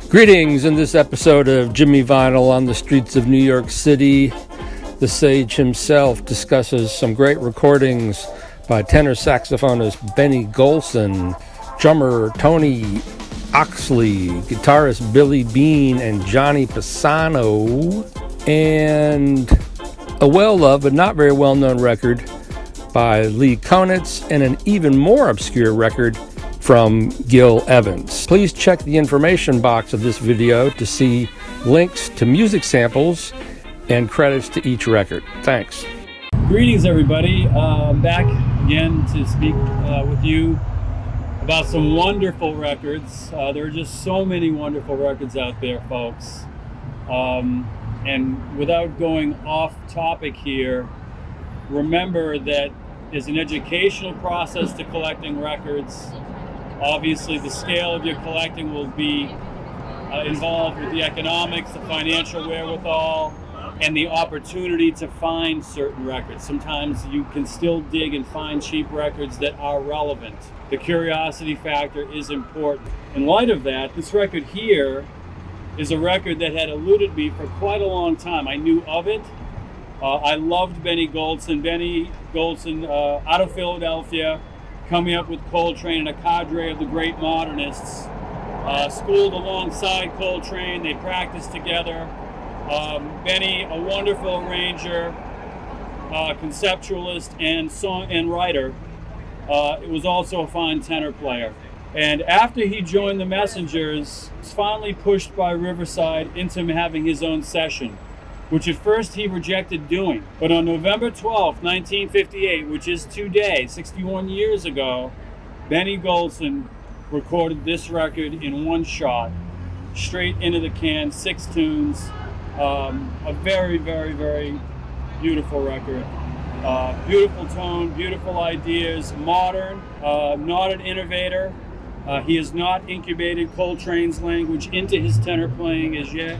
Greetings. In this episode of Jymie Vinyl on the streets of New York City, the sage himself discusses some great recordings by tenor saxophonist Benny Golson, drummer Tony Oxley, guitarist Billy Beane and Johnny Pisano, and a well-loved but not very well-known record by Lee Konitz, and an even more obscure record from Gil Evans. Please check the information box of this video to see links to music samples and credits to each record. Thanks. Greetings, everybody. I'm back again to speak with you about some wonderful records. There are just so many wonderful records out there, folks. And without going off topic here, remember that there's an educational process to collecting records. Obviously, the scale of your collecting will be involved with the economics, the financial wherewithal, and the opportunity to find certain records. Sometimes you can still dig and find cheap records that are relevant. The curiosity factor is important. In light of that, this record here is a record that had eluded me for quite a long time. I knew of it. I loved Benny Golson. Benny Golson, out of Philadelphia, coming up with Coltrane and a cadre of the great modernists. Schooled alongside Coltrane, they practiced together. Benny, a wonderful arranger, conceptualist, and writer. Was also a fine tenor player. And after he joined the Messengers, he was finally pushed by Riverside into having his own session, which at first he rejected doing. But on November 12th, 1958, which is today, 61 years ago, Benny Golson recorded this record in one shot, straight into the can, 6 tunes. A very, very, very beautiful record. Beautiful tone, beautiful ideas, modern, not an innovator. He has not incubated Coltrane's language into his tenor playing as yet.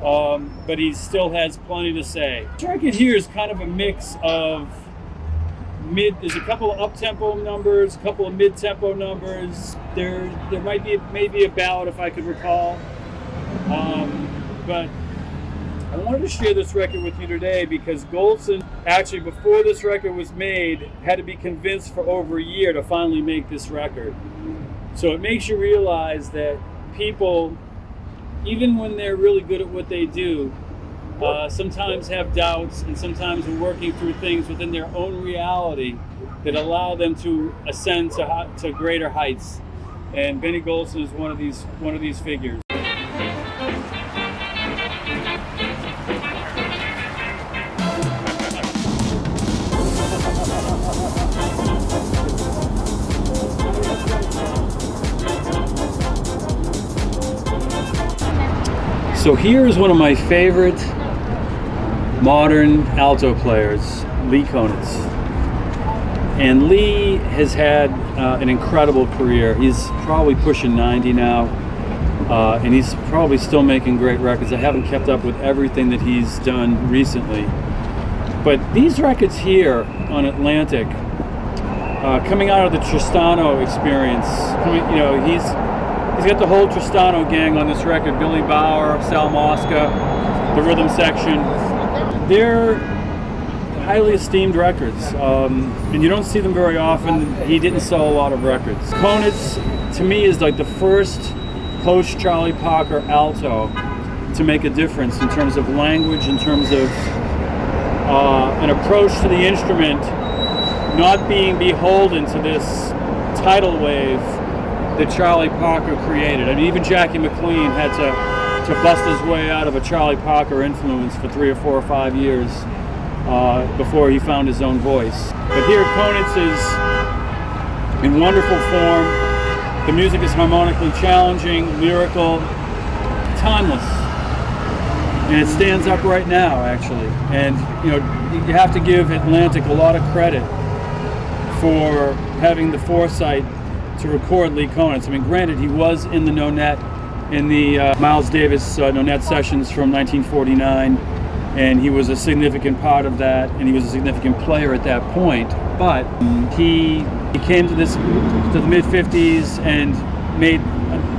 But he still has plenty to say. This record here is kind of a mix of there's a couple of up-tempo numbers, a couple of mid-tempo numbers. There might be maybe a ballad if I could recall. But I wanted to share this record with you today because Golson, actually before this record was made, had to be convinced for over a year to finally make this record. So it makes you realize that people, even when they're really good at what they do, sometimes have doubts and sometimes are working through things within their own reality that allow them to ascend to greater heights. And Benny Golson is one of these figures. So here is one of my favorite modern alto players, Lee Konitz. And Lee has had an incredible career. He's probably pushing 90 now, and he's probably still making great records. I haven't kept up with everything that he's done recently. But these records here on Atlantic, coming out of the Tristano experience, he's got the whole Tristano gang on this record, Billy Bauer, Sal Mosca, the rhythm section. They're highly esteemed records, and you don't see them very often. He didn't sell a lot of records. Konitz, to me, is like the first post-Charlie Parker alto to make a difference in terms of language, in terms of an approach to the instrument, not being beholden to this tidal wave that Charlie Parker created. I mean, even Jackie McLean had to bust his way out of a Charlie Parker influence for 3 or 4 or 5 years before he found his own voice. But here Konitz is in wonderful form. The music is harmonically challenging, lyrical, timeless. And it stands up right now, actually. And, you know, you have to give Atlantic a lot of credit for having the foresight to record Lee Konitz. I mean, granted, he was in the no-net, in the Miles Davis no-net sessions from 1949, and he was a significant part of that, and he was a significant player at that point. But he came to the mid-50s and made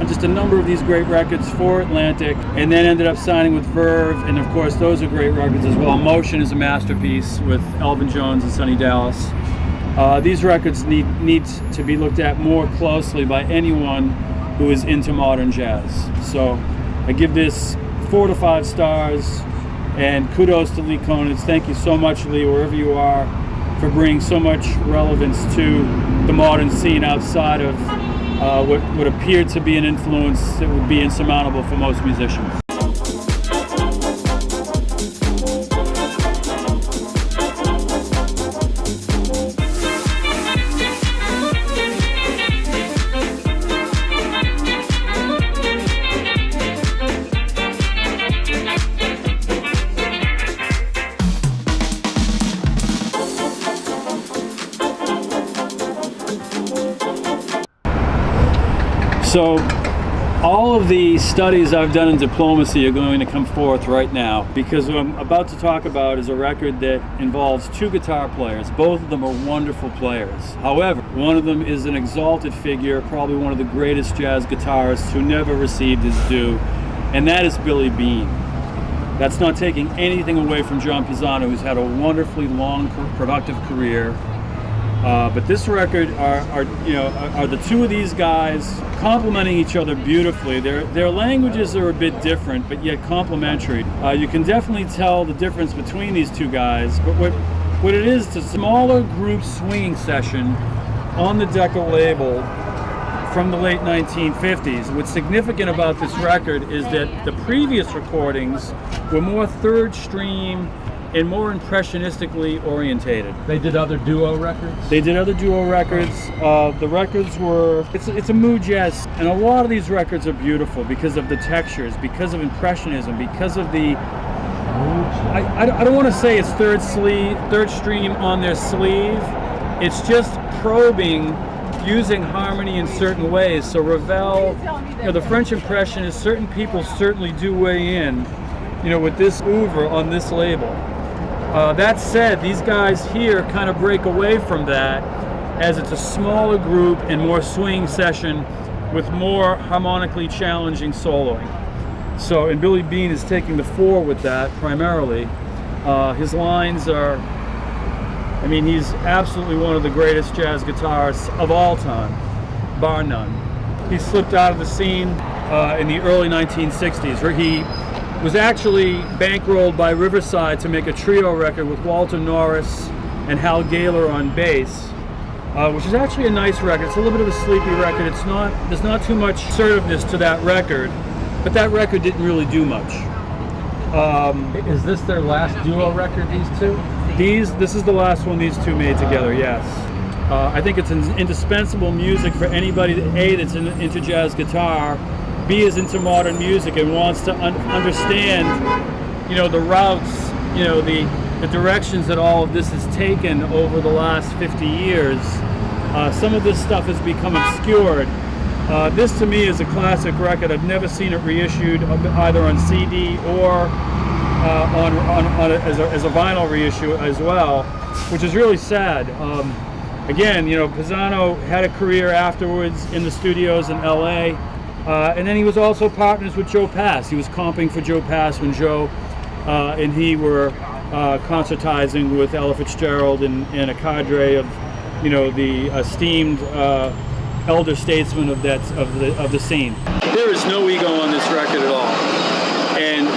just a number of these great records for Atlantic, and then ended up signing with Verve, and of course those are great records as well. Motion is a masterpiece with Elvin Jones and Sonny Dallas. These records need to be looked at more closely by anyone who is into modern jazz. So I give this 4 to 5 stars, and kudos to Lee Konitz. Thank you so much, Lee, wherever you are, for bringing so much relevance to the modern scene outside of what appeared to be an influence that would be insurmountable for most musicians. So all of the studies I've done in diplomacy are going to come forth right now, because what I'm about to talk about is a record that involves 2 guitar players. Both of them are wonderful players. However, one of them is an exalted figure, probably one of the greatest jazz guitarists who never received his due, and that is Billy Beane. That's not taking anything away from John Pisano, who's had a wonderfully long, productive career. But this record are the 2 of these guys complementing each other beautifully. Their languages are a bit different, but yet complementary. You can definitely tell the difference between these 2 guys. But what it is, it's a smaller group swinging session on the Decca label from the late 1950s. What's significant about this record is that the previous recordings were more third stream and more impressionistically orientated. They did other duo records? They did other duo records. The records were, it's a mood jazz, and a lot of these records are beautiful because of the textures, because of impressionism, because of the, I don't want to say it's third stream on their sleeve. It's just probing, using harmony in certain ways. So Ravel, the French Impressionists, certain people certainly do weigh in, with this oeuvre on this label. That said, these guys here kind of break away from that, as it's a smaller group and more swing session with more harmonically challenging soloing. So, and Billy Beane is taking the fore with that primarily. His lines are, he's absolutely one of the greatest jazz guitarists of all time, bar none. He slipped out of the scene in the early 1960s, where he was actually bankrolled by Riverside to make a trio record with Walter Norris and Hal Gaylor on bass, which is actually a nice record. It's a little bit of a sleepy record. There's not too much assertiveness to that record, but that record didn't really do much. Is this their last duo record, these 2? This is the last one these 2 made together, yes. I think it's indispensable music for anybody that's into jazz guitar, B is into modern music and wants to understand, the routes, the directions that all of this has taken over the last 50 years. Some of this stuff has become obscured. This to me is a classic record. I've never seen it reissued either on CD or as a vinyl reissue as well, which is really sad. Again, Pisano had a career afterwards in the studios in LA. And then he was also partners with Joe Pass. He was comping for Joe Pass when Joe and he were concertizing with Ella Fitzgerald and a cadre of, the esteemed elder statesmen of the scene. There is no ego on this record at all. And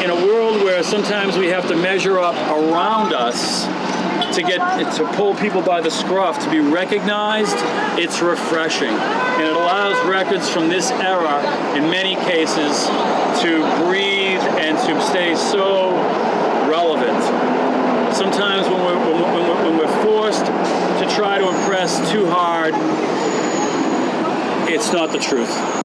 in a world where sometimes we have to measure up around us to pull people by the scruff to be recognized, it's refreshing. And it allows records from this era, in many cases, to breathe and to stay so relevant. Sometimes when we're forced to try to impress too hard, It's not the truth.